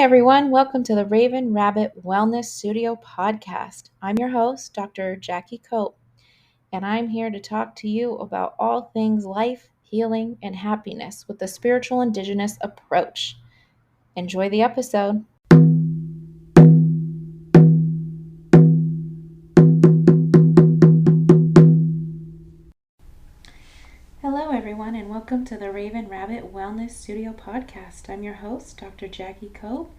Hi, everyone. Welcome to the RavenRabbit Wellness Studio podcast. I'm your host, Dr. Jackie Cope, and I'm here to talk to you about all things life, healing, and happiness with the spiritual indigenous approach. Enjoy the episode. Hello, everyone, and welcome to the RavenRabbit Wellness Studio podcast. I'm your host, Dr. Jackie Cope,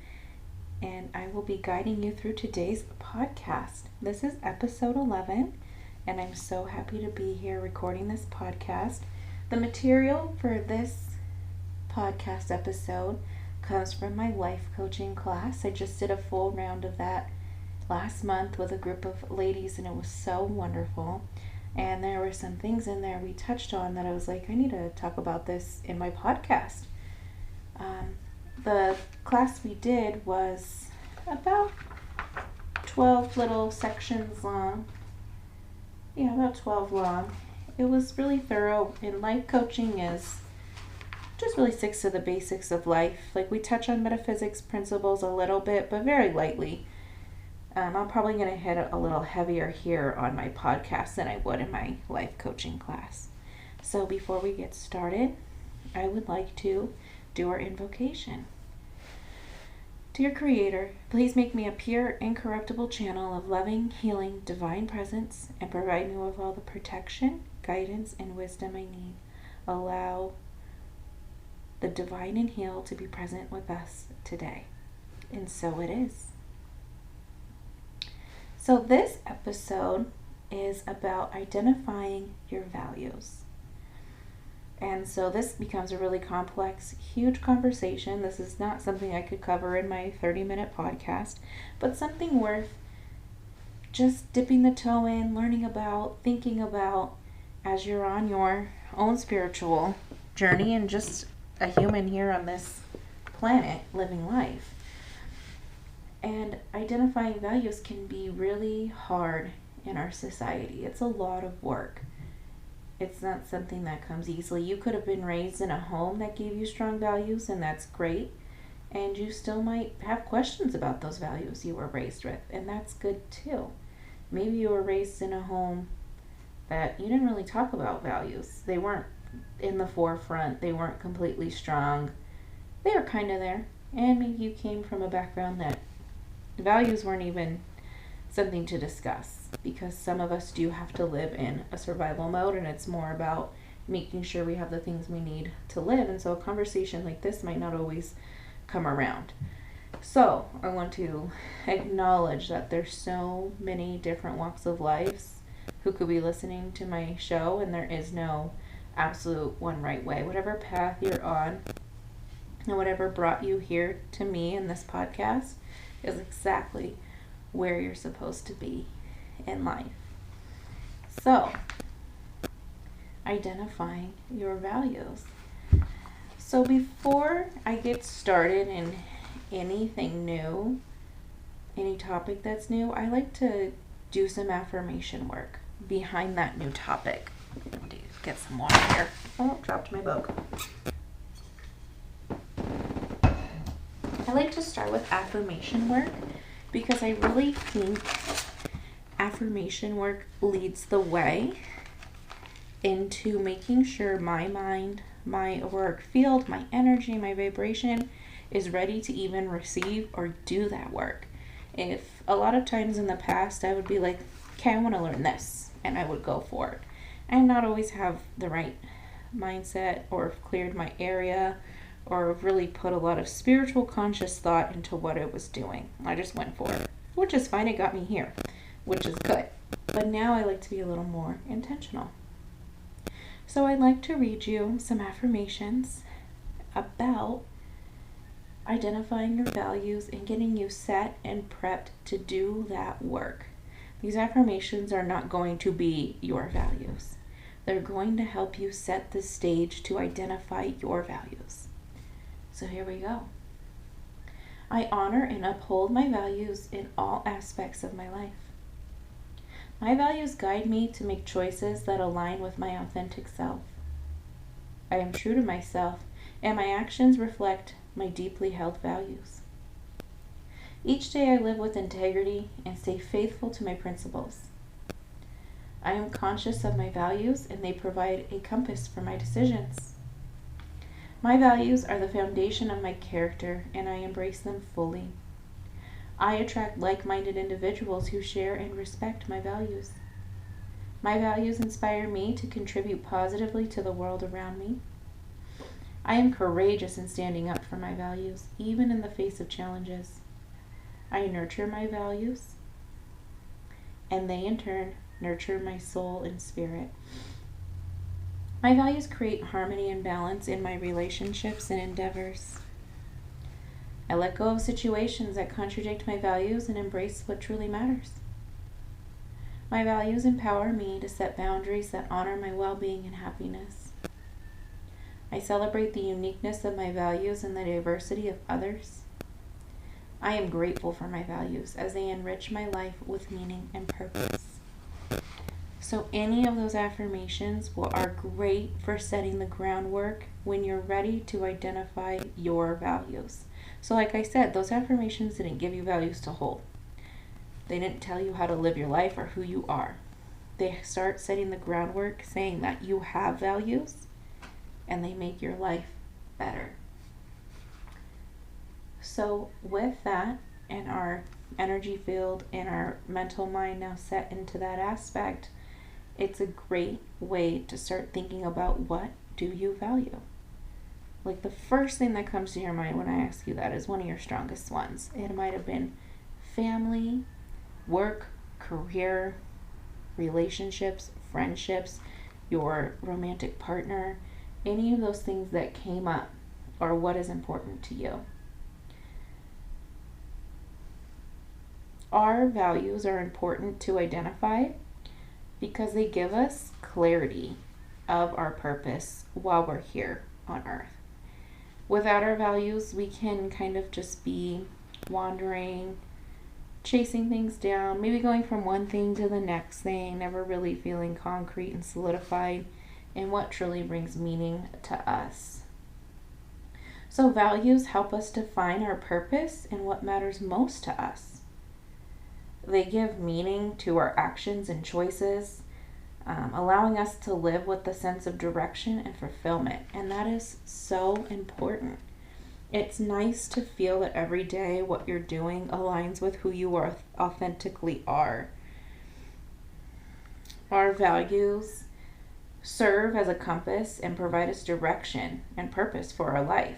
and I will be guiding you through today's podcast. This is episode 11, and I'm so happy to be here recording this podcast. The material for this podcast episode comes from my life coaching class. I just did a full round of that last month with a group of ladies, and it was so wonderful. And there were some things in there we touched on that I was like, I need to talk about this in my podcast. The class we did was about 12 little sections long. Yeah, about 12 long. It was really thorough, and life coaching is just really sticks to the basics of life. Like, we touch on metaphysics principles a little bit, but very lightly. I'm probably going to hit it a little heavier here on my podcast than I would in my life coaching class. So before we get started, I would like to do our invocation. Dear Creator, please make me a pure, incorruptible channel of loving, healing, divine presence, and provide me with all the protection, guidance, and wisdom I need. Allow the divine and heal to be present with us today. And so it is. So this episode is about identifying your values. And so this becomes a really complex, huge conversation. This is not something I could cover in my 30-minute podcast, but something worth just dipping the toe in, learning about, thinking about as you're on your own spiritual journey and just a human here on this planet living life. And identifying values can be really hard in our society. It's a lot of work. It's not something that comes easily. You could have been raised in a home that gave you strong values, and that's great. And you still might have questions about those values you were raised with, and that's good too. Maybe you were raised in a home that you didn't really talk about values. They weren't in the forefront. They weren't completely strong. They were kind of there. And maybe you came from a background that values weren't even something to discuss, because some of us do have to live in a survival mode, and it's more about making sure we have the things we need to live. And so a conversation like this might not always come around. So I want to acknowledge that there's so many different walks of life who could be listening to my show, and there is no absolute one right way. Whatever path you're on and whatever brought you here to me in this podcast is exactly where you're supposed to be in life. So, identifying your values. So before I get started in anything new, any topic that's new, I like to do some affirmation work behind that new topic. Let me get some water here. Oh, dropped my book. I like to start with affirmation work because I really think affirmation work leads the way into making sure my mind, my work field, my energy, my vibration is ready to even receive or do that work. If a lot of times in the past I would be like, okay, I want to learn this, and I would go for it, and not always have the right mindset or have cleared my area or really put a lot of spiritual conscious thought into what I was doing. I just went for it, which is fine. It got me here, which is good. But now I like to be a little more intentional. So I'd like to read you some affirmations about identifying your values and getting you set and prepped to do that work. These affirmations are not going to be your values. They're going to help you set the stage to identify your values. So here we go. I honor and uphold my values in all aspects of my life. My values guide me to make choices that align with my authentic self. I am true to myself, and my actions reflect my deeply held values. Each day I live with integrity and stay faithful to my principles. I am conscious of my values and they provide a compass for my decisions. My values are the foundation of my character and I embrace them fully. I attract like-minded individuals who share and respect my values. My values inspire me to contribute positively to the world around me. I am courageous in standing up for my values, even in the face of challenges. I nurture my values, and they in turn nurture my soul and spirit. My values create harmony and balance in my relationships and endeavors. I let go of situations that contradict my values and embrace what truly matters. My values empower me to set boundaries that honor my well-being and happiness. I celebrate the uniqueness of my values and the diversity of others. I am grateful for my values as they enrich my life with meaning and purpose. So any of those affirmations are great for setting the groundwork when you're ready to identify your values. So like I said, those affirmations didn't give you values to hold. They didn't tell you how to live your life or who you are. They start setting the groundwork saying that you have values and they make your life better. So with that and our energy field and our mental mind now set into that aspect, it's a great way to start thinking about what do you value. Like the first thing that comes to your mind when I ask you that is one of your strongest ones. It might have been family, work, career, relationships, friendships, your romantic partner, any of those things that came up or what is important to you. Our values are important to identify because they give us clarity of our purpose while we're here on earth. Without our values, we can kind of just be wandering, chasing things down, maybe going from one thing to the next thing, never really feeling concrete and solidified in what truly brings meaning to us. So values help us define our purpose and what matters most to us. They give meaning to our actions and choices, allowing us to live with a sense of direction and fulfillment. And that is so important. It's nice to feel that every day what you're doing aligns with who you authentically are. Our values serve as a compass and provide us direction and purpose for our life.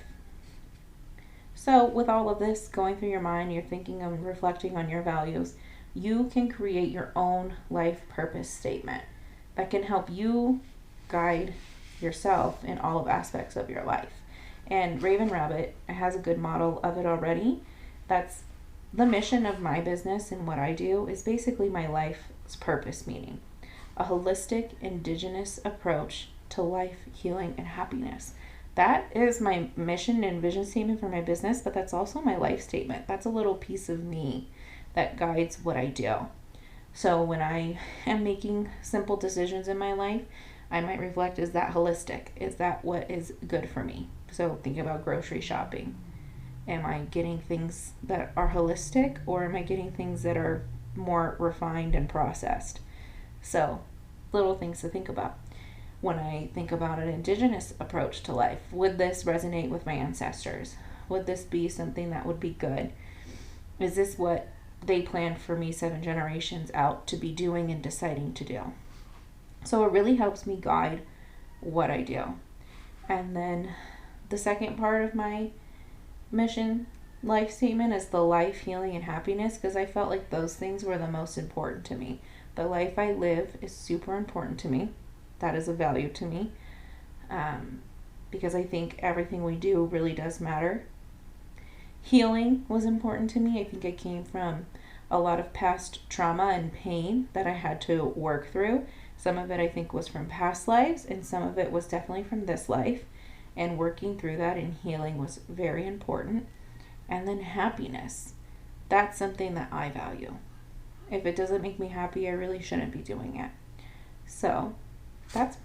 So with all of this going through your mind, you're thinking and reflecting on your values, you can create your own life purpose statement that can help you guide yourself in all of aspects of your life. And RavenRabbit has a good model of it already. That's the mission of my business, and what I do is basically my life's purpose meaning. A holistic, indigenous approach to life, healing, and happiness. That is my mission and vision statement for my business, but that's also my life statement. That's a little piece of me that guides what I do. So when I am making simple decisions in my life, I might reflect, is that holistic? Is that what is good for me? So think about grocery shopping. Am I getting things that are holistic, or am I getting things that are more refined and processed? So little things to think about. When I think about an indigenous approach to life, would this resonate with my ancestors? Would this be something that would be good? Is this what they planned for me 7 generations out to be doing and deciding to do? So it really helps me guide what I do. And then the second part of my mission life statement is the life, healing, and happiness, because I felt like those things were the most important to me. The life I live is super important to me. That is a value to me, because I think everything we do really does matter. Healing was important to me. I think I came from a lot of past trauma and pain that I had to work through. Some of it I think was from past lives, and some of it was definitely from this life. And working through that and healing was very important. And then happiness. That's something that I value. If it doesn't make me happy, I really shouldn't be doing it. So that's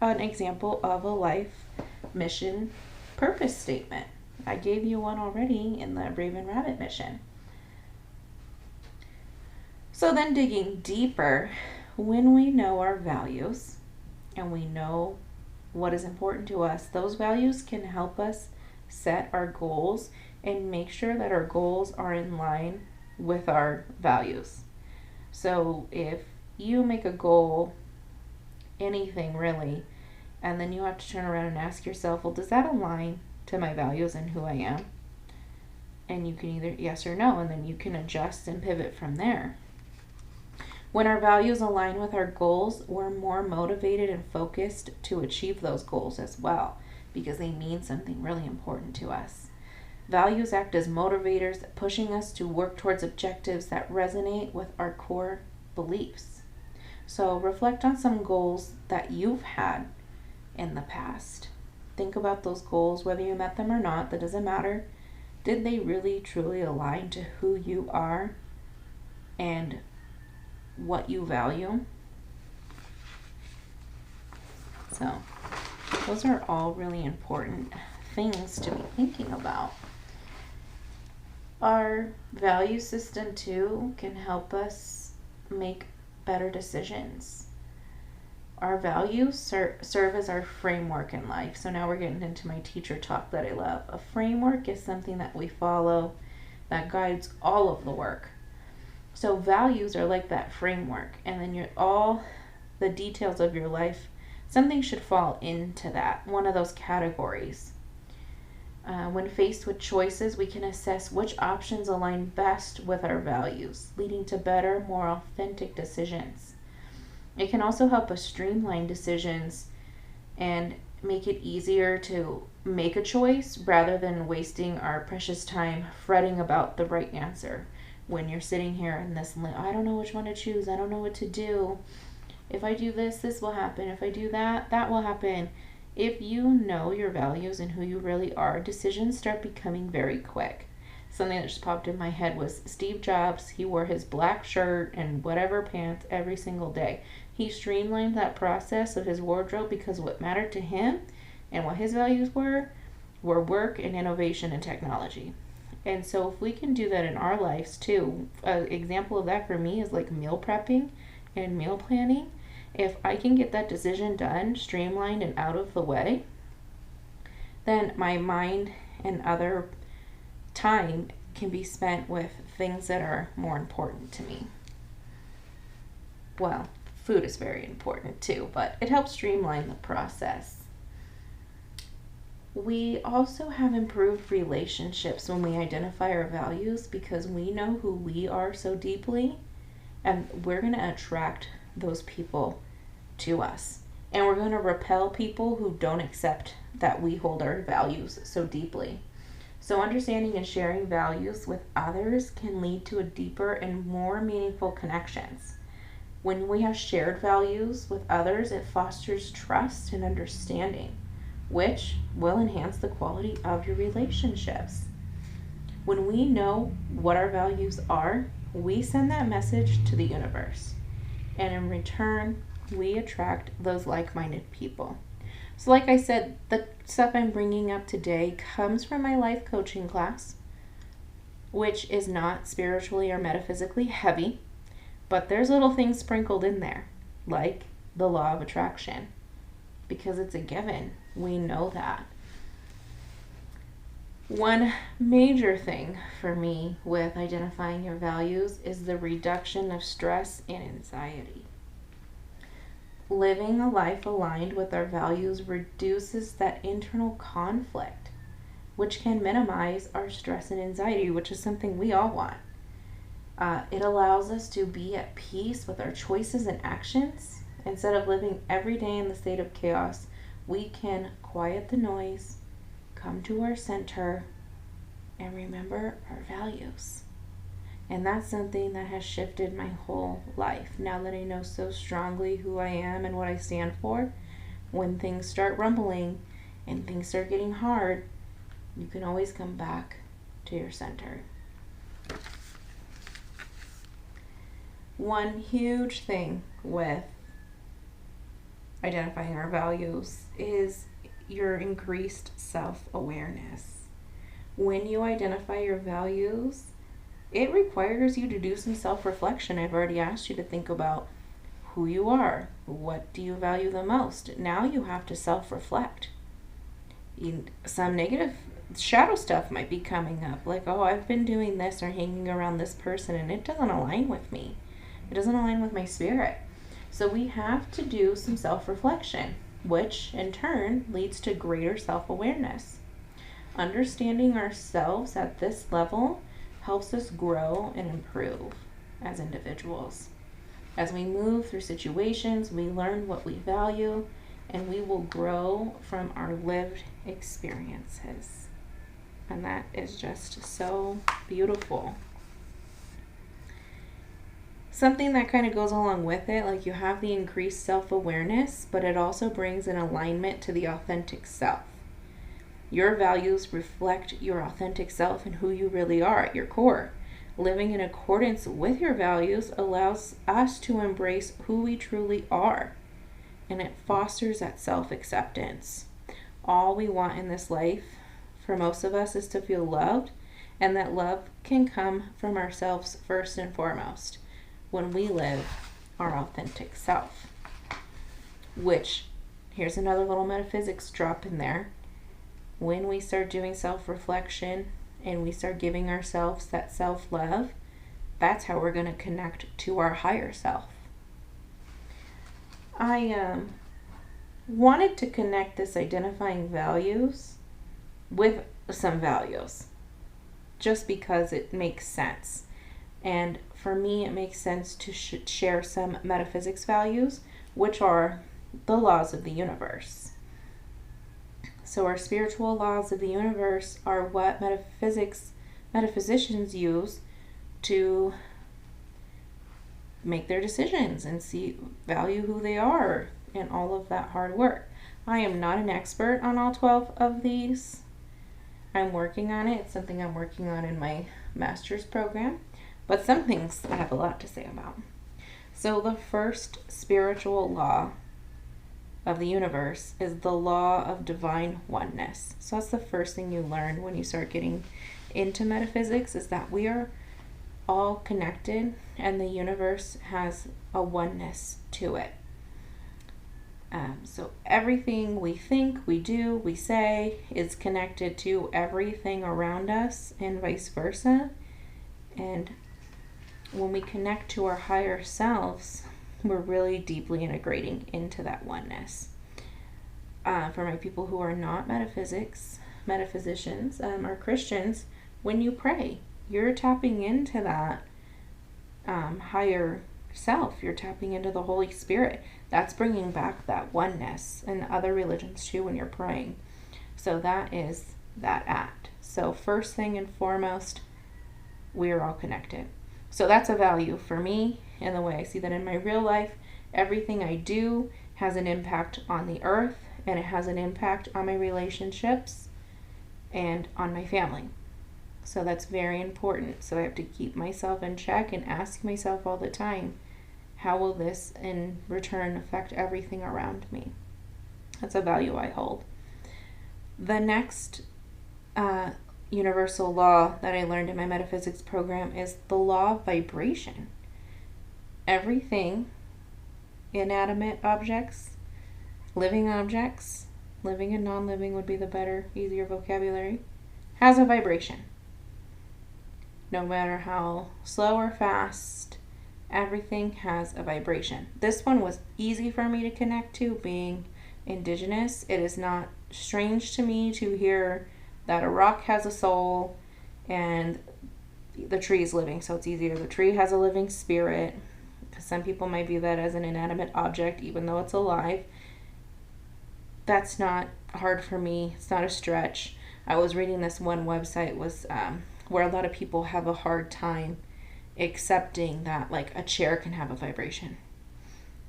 an example of a life mission purpose statement. I gave you one already in the RavenRabbit mission. So then digging deeper, when we know our values and we know what is important to us, those values can help us set our goals and make sure that our goals are in line with our values. So if you make a goal, anything really, and then you have to turn around and ask yourself, well, does that align to my values and who I am? And you can either yes or no, and then you can adjust and pivot from there. When our values align with our goals, we're more motivated and focused to achieve those goals as well, because they mean something really important to us. Values act as motivators, pushing us to work towards objectives that resonate with our core beliefs. So reflect on some goals that you've had in the past. Think about those goals, whether you met them or not, that doesn't matter. Did they really truly align to who you are and what you value? So those are all really important things to be thinking about. Our value system too can help us make better decisions. Our values serve as our framework in life. So now we're getting into my teacher talk that I love. A framework is something that we follow that guides all of the work. So values are like that framework, and then all the details of your life, something should fall into that, one of those categories. When faced with choices, we can assess which options align best with our values, leading to better, more authentic decisions. It can also help us streamline decisions and make it easier to make a choice rather than wasting our precious time fretting about the right answer. When you're sitting here in this, I don't know which one to choose, I don't know what to do. If I do this, this will happen. If I do that, that will happen. If you know your values and who you really are, decisions start becoming very quick. Something that just popped in my head was Steve Jobs. He wore his black shirt and whatever pants every single day. He streamlined that process of his wardrobe because what mattered to him and what his values were work and innovation and technology. And so if we can do that in our lives too, an example of that for me is like meal prepping and meal planning. If I can get that decision done, streamlined and out of the way, then my mind and other time can be spent with things that are more important to me. Well, food is very important too, but it helps streamline the process. We also have improved relationships when we identify our values because we know who we are so deeply, and we're going to attract those people to us. And we're going to repel people who don't accept that we hold our values so deeply. So understanding and sharing values with others can lead to a deeper and more meaningful connections. When we have shared values with others, it fosters trust and understanding, which will enhance the quality of your relationships. When we know what our values are, we send that message to the universe. And in return, we attract those like-minded people. So like I said, the stuff I'm bringing up today comes from my life coaching class, which is not spiritually or metaphysically heavy, but there's little things sprinkled in there, like the law of attraction, because it's a given. We know that. One major thing for me with identifying your values is the reduction of stress and anxiety. Living a life aligned with our values reduces that internal conflict, which can minimize our stress and anxiety, which is something we all want. It allows us to be at peace with our choices and actions. Instead of living every day in the state of chaos, we can quiet the noise, come to our center, and remember our values. And that's something that has shifted my whole life. Now that I know so strongly who I am and what I stand for, when things start rumbling and things start getting hard, you can always come back to your center. One huge thing with identifying our values is your increased self-awareness. When you identify your values, it requires you to do some self-reflection. I've already asked you to think about who you are. What do you value the most? Now you have to self-reflect. Some negative shadow stuff might be coming up, like, oh, I've been doing this or hanging around this person and it doesn't align with me. It doesn't align with my spirit. So we have to do some self-reflection, which in turn leads to greater self-awareness. Understanding ourselves at this level helps us grow and improve as individuals. As we move through situations, we learn what we value, and we will grow from our lived experiences. And that is just so beautiful. Something that kind of goes along with it, like you have the increased self-awareness, but it also brings an alignment to the authentic self. Your values reflect your authentic self and who you really are at your core. Living in accordance with your values allows us to embrace who we truly are, and it fosters that self-acceptance. All we want in this life, for most of us, is to feel loved, and that love can come from ourselves first and foremost when we live our authentic self. Which, here's another little metaphysics drop in there. When we start doing self-reflection and we start giving ourselves that self-love, that's how we're going to connect to our higher self. I wanted to connect this identifying values with some values, just because it makes sense. And for me, it makes sense to share some metaphysics values, which are the laws of the universe. So our spiritual laws of the universe are what metaphysicians use to make their decisions and value who they are and all of that hard work. I am not an expert on all 12 of these. I'm working on it. It's something I'm working on in my master's program, but some things I have a lot to say about. So the first spiritual law of the universe is the law of divine oneness. So that's the first thing you learn when you start getting into metaphysics, is that we are all connected and the universe has a oneness to it. So everything we think, we do, we say is connected to everything around us and vice versa. And when we connect to our higher selves, we're really deeply integrating into that oneness. For my people who are not metaphysicians, or Christians, when you pray, you're tapping into that higher self. You're tapping into the Holy Spirit. That's bringing back that oneness, and other religions too when you're praying. So that is that act. So first thing and foremost, we are all connected. So that's a value for me, and the way I see that in my real life. Everything I do has an impact on the earth, and it has an impact on my relationships and on my family. So that's very important. So I have to keep myself in check and ask myself all the time, how will this in return affect everything around me? That's a value I hold. The next universal law that I learned in my metaphysics program is the law of vibration. Everything, inanimate objects, living and non-living would be the better, easier vocabulary, has a vibration. No matter how slow or fast, everything has a vibration. This one was easy for me to connect to, being indigenous. It is not strange to me to hear that a rock has a soul and the tree is living, so it's easier. The tree has a living spirit, because some people might view that as an inanimate object, even though it's alive. That's not hard for me. It's not a stretch. I was reading this one website where a lot of people have a hard time accepting that, like, a chair can have a vibration.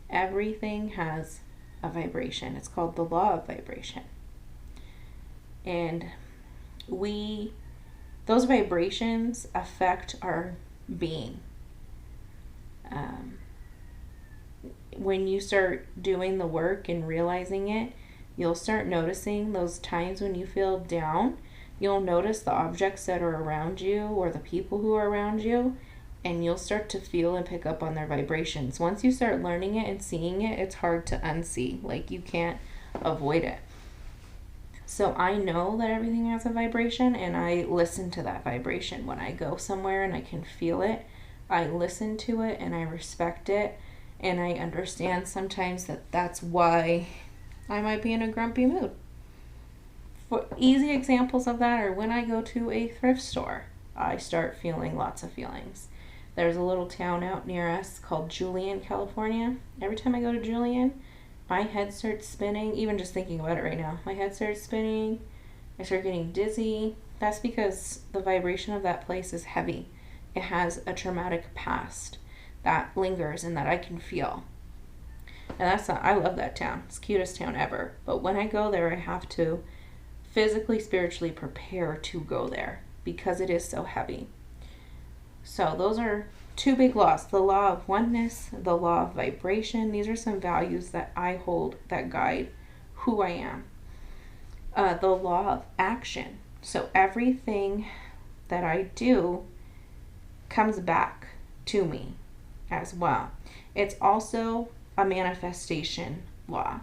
Everything has a vibration. It's called the law of vibration. And those vibrations affect our being. When you start doing the work and realizing it, you'll start noticing those times when you feel down, You'll notice the objects that are around you or the people who are around you, and you'll start to feel and pick up on their vibrations. Once you start learning it and seeing it, it's hard to unsee. Like, you can't avoid it. So I know that everything has a vibration, and I listen to that vibration. When I go somewhere and I can feel it, I listen to it and I respect it, and I understand sometimes that that's why I might be in a grumpy mood. For easy examples of that are when I go to a thrift store, I start feeling lots of feelings. There's a little town out near us called Julian, California. Every time I go to Julian, my head starts spinning. Even just thinking about it right now, my head starts spinning. I start getting dizzy. That's because the vibration of that place is heavy. It has a traumatic past that lingers and that I can feel. And I love that town. It's the cutest town ever. But when I go there, I have to physically, spiritually prepare to go there because it is so heavy. So those are two big laws: the law of oneness, the law of vibration. These are some values that I hold that guide who I am. The law of action. So everything that I do comes back to me as well. It's also a manifestation law.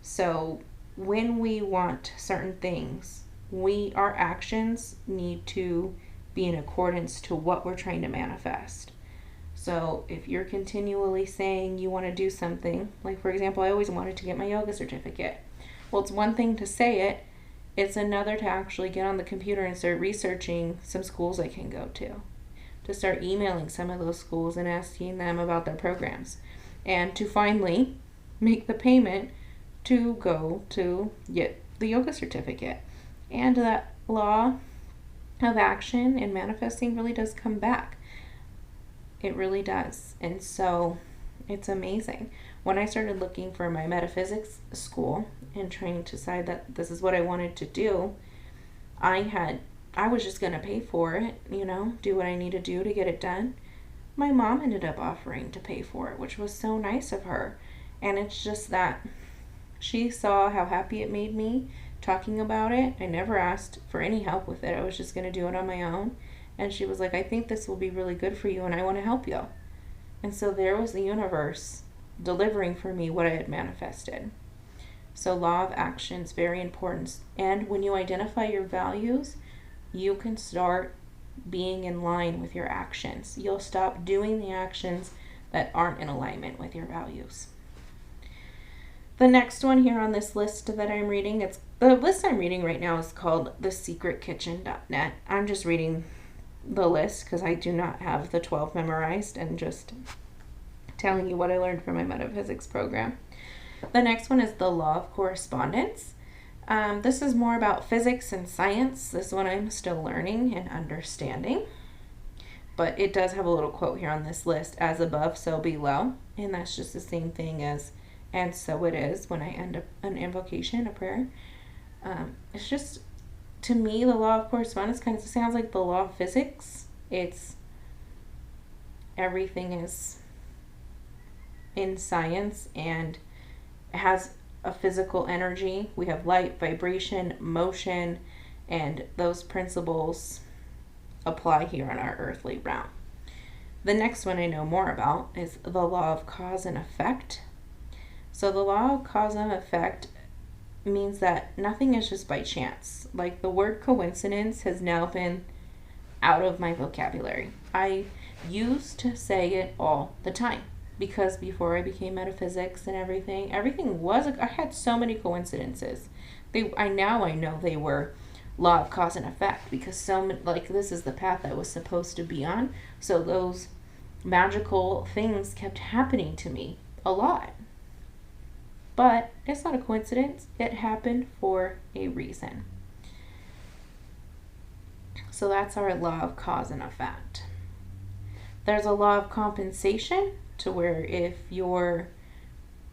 So when we want certain things, our actions need to be in accordance to what we're trying to manifest. So if you're continually saying you want to do something, like for example, I always wanted to get my yoga certificate. Well, it's one thing to say it, it's another to actually get on the computer and start researching some schools I can go to start emailing some of those schools and asking them about their programs, and to finally make the payment to go to get the yoga certificate. And that law of action and manifesting really does come back. It really does. And so it's amazing. When I started looking for my metaphysics school and trying to decide that this is what I wanted to do, I was just going to pay for it, do what I need to do to get it done. My mom ended up offering to pay for it, which was so nice of her. And it's just that she saw how happy it made me talking about it. I never asked for any help with it. I was just going to do it on my own. And she was like, I think this will be really good for you and I want to help you. And so there was the universe delivering for me what I had manifested. So law of action is very important. And when you identify your values, you can start being in line with your actions. You'll stop doing the actions that aren't in alignment with your values. The next one here on this list that I'm reading, the list I'm reading right now is called thesecretkitchen.net. I'm just reading the list because I do not have the 12 memorized and just telling you what I learned from my metaphysics program. The next one is the law of correspondence. This is more about physics and science. This one I'm still learning and understanding. But it does have a little quote here on this list: as above, so below. And that's just the same thing as and so it is when I end up an invocation, a prayer. It's just, to me, the law of correspondence kind of sounds like the law of physics. It's everything is in science and it has a physical energy. We have light, vibration, motion, and those principles apply here in our earthly realm. The next one I know more about is the law of cause and effect. So the law of cause and effect means that nothing is just by chance. Like, the word coincidence has now been out of my vocabulary. I used to say it all the time because before I became metaphysics and everything was, I had so many coincidences. I know they were law of cause and effect because this is the path I was supposed to be on. So those magical things kept happening to me a lot. But it's not a coincidence. It happened for a reason. So that's our law of cause and effect. There's a law of compensation, to where if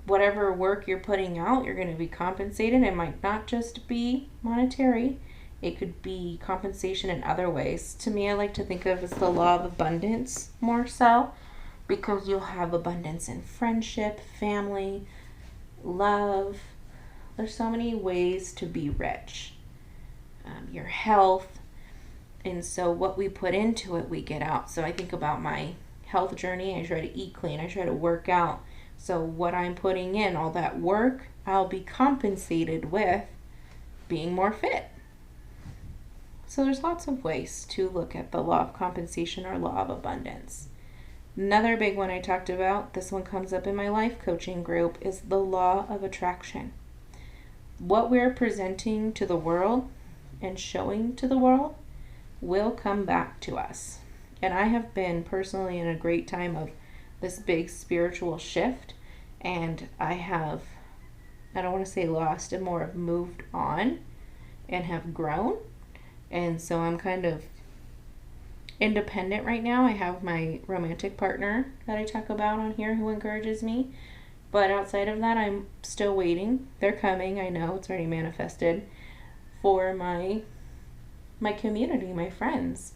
whatever work you're putting out, you're going to be compensated. It might not just be monetary. It could be compensation in other ways. To me, I like to think of it as the law of abundance more so, because you'll have abundance in friendship, family, love. There's so many ways to be rich. your health. And so what we put into it, we get out. So I think about my health journey. I try to eat clean. I try to work out. So what I'm putting in, all that work, I'll be compensated with being more fit. So there's lots of ways to look at the law of compensation or law of abundance. Another big one I talked about, this one comes up in my life coaching group, is the law of attraction. What we're presenting to the world and showing to the world will come back to us. And I have been personally in a great time of this big spiritual shift, and I don't want to say lost, and more have moved on and have grown. And so I'm kind of independent right now. I have my romantic partner that I talk about on here who encourages me. But outside of that, I'm still waiting. They're coming. I know it's already manifested for my community, my friends.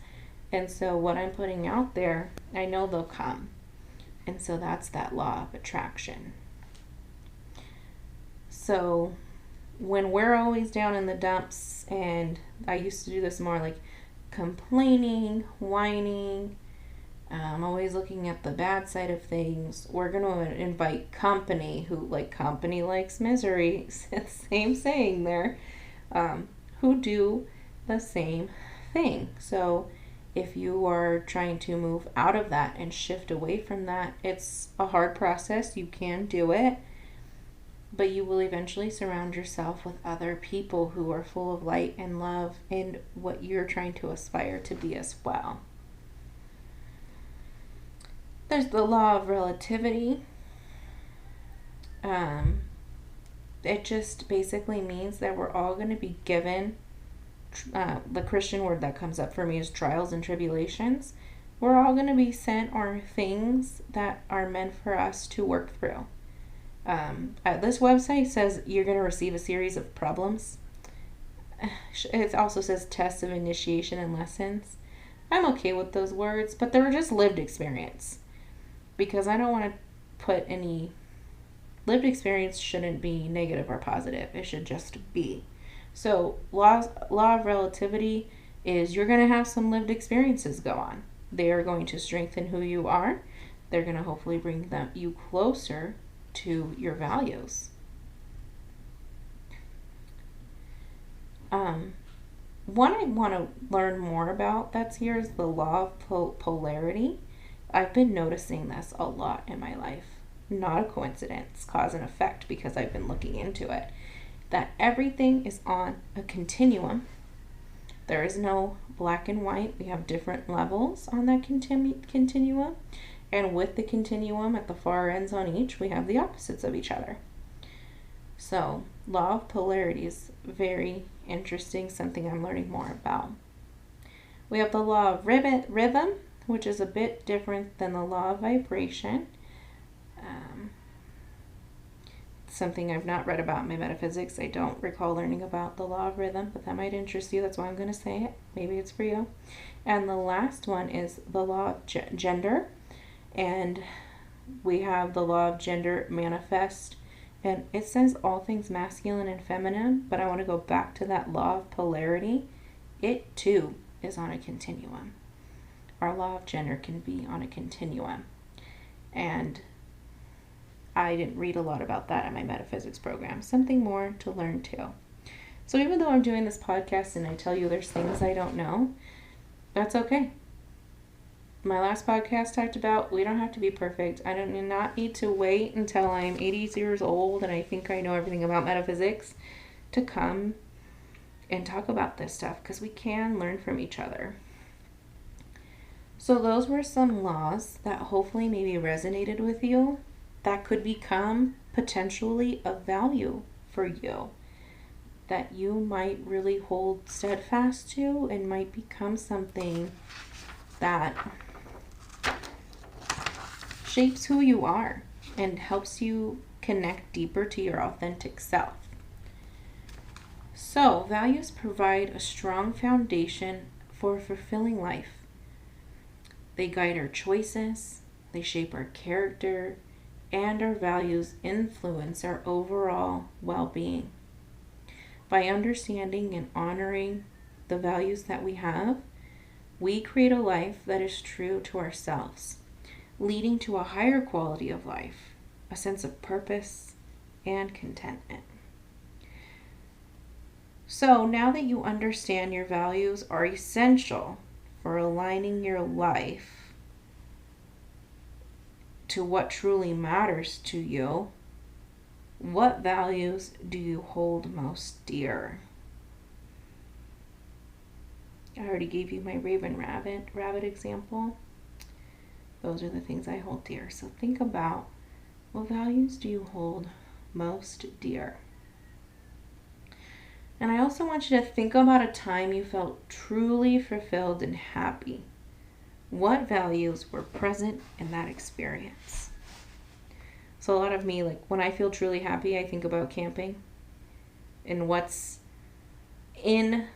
And so what I'm putting out there, I know they'll come. And so that's that law of attraction. So when we're always down in the dumps, and I used to do this more like complaining, whining, always looking at the bad side of things, we're going to invite company company likes misery, same saying there, who do the same thing. So if you are trying to move out of that and shift away from that, it's a hard process. You can do it, but you will eventually surround yourself with other people who are full of light and love and what you're trying to aspire to be as well. There's the law of relativity. It just basically means that we're all going to be given, the Christian word that comes up for me is trials and tribulations. We're all going to be sent our things that are meant for us to work through. This website says you're going to receive a series of problems. It also says tests of initiation and lessons. I'm okay with those words, but they're just lived experience. Because I don't want to put any... Lived experience shouldn't be negative or positive. It should just be. So law of relativity is you're going to have some lived experiences go on. They are going to strengthen who you are. They're going to hopefully bring you closer to your values. One I want to learn more about that's here is the law of polarity. I've been noticing this a lot in my life. Not a coincidence, cause and effect, because I've been looking into it. That everything is on a continuum. There is no black and white. We have different levels on that continuum. And with the continuum at the far ends on each, we have the opposites of each other. So, law of polarity is very interesting, something I'm learning more about. We have the law of rhythm, which is a bit different than the law of vibration. Something I've not read about in my metaphysics. I don't recall learning about the law of rhythm, but that might interest you. That's why I'm going to say it. Maybe it's for you. And the last one is the law of gender. And we have the law of gender manifest. And it says all things masculine and feminine, but I want to go back to that law of polarity. It too is on a continuum. Our law of gender can be on a continuum. And I didn't read a lot about that in my metaphysics program. Something more to learn too. So even though I'm doing this podcast and I tell you there's things I don't know, that's okay. My last podcast talked about we don't have to be perfect. I do not need to wait until I'm 80 years old and I think I know everything about metaphysics to come and talk about this stuff, because we can learn from each other. So those were some laws that hopefully maybe resonated with you, that could become potentially of value for you, that you might really hold steadfast to and might become something that shapes who you are and helps you connect deeper to your authentic self. So, values provide a strong foundation for a fulfilling life. They guide our choices, they shape our character, and our values influence our overall well-being. By understanding and honoring the values that we have, we create a life that is true to ourselves, leading to a higher quality of life, a sense of purpose, and contentment. So now that you understand your values are essential for aligning your life to what truly matters to you, what values do you hold most dear? I already gave you my RavenRabbit example. Those are the things I hold dear. So think about, what values do you hold most dear? And I also want you to think about a time you felt truly fulfilled and happy. What values were present in that experience? So a lot of me, like when I feel truly happy, I think about camping and what's in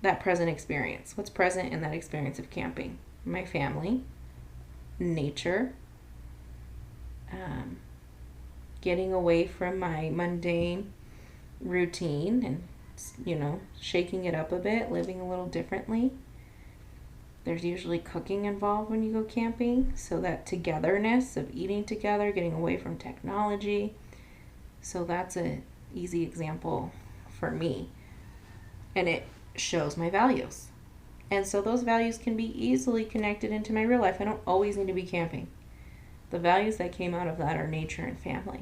that present experience. What's present in that experience of camping? My family, nature, getting away from my mundane routine and, shaking it up a bit, living a little differently. There's usually cooking involved when you go camping, so that togetherness of eating together, getting away from technology. So that's an easy example for me. And it shows my values. And so those values can be easily connected into my real life. I don't always need to be camping. The values that came out of that are nature and family.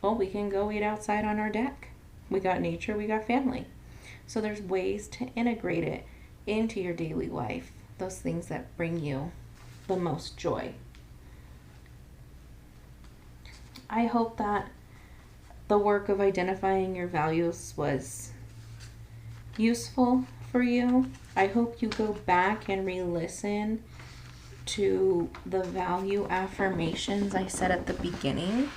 Well, we can go eat outside on our deck. We got nature, we got family. So there's ways to integrate it into your daily life, those things that bring you the most joy. I hope that the work of identifying your values was useful for you. I hope you go back and re-listen to the value affirmations I said at the beginning,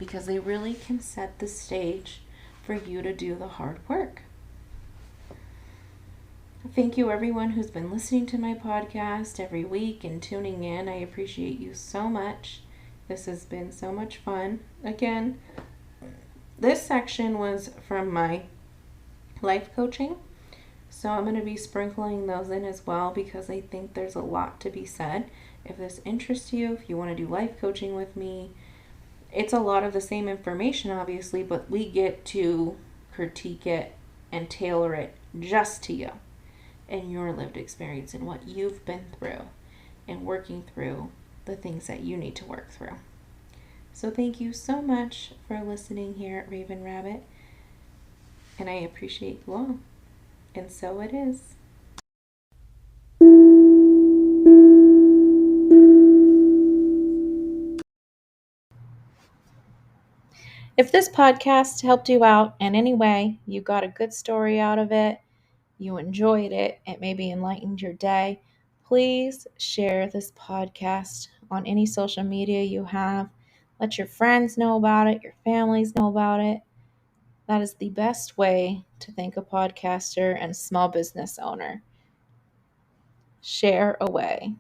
because they really can set the stage for you to do the hard work. Thank you, everyone who's been listening to my podcast every week and tuning in. I appreciate you so much. This has been so much fun. Again, this section was from my life coaching, so I'm going to be sprinkling those in as well, because I think there's a lot to be said. If this interests you, if you want to do life coaching with me, it's a lot of the same information, obviously, but we get to critique it and tailor it just to you and your lived experience and what you've been through and working through the things that you need to work through. So thank you so much for listening here at Raven Rabbit, and I appreciate you all. And so it is. If this podcast helped you out in any way, you got a good story out of it, you enjoyed it, it maybe enlightened your day, please share this podcast on any social media you have. Let your friends know about it, your families know about it. That is the best way to thank a podcaster and small business owner. Share away.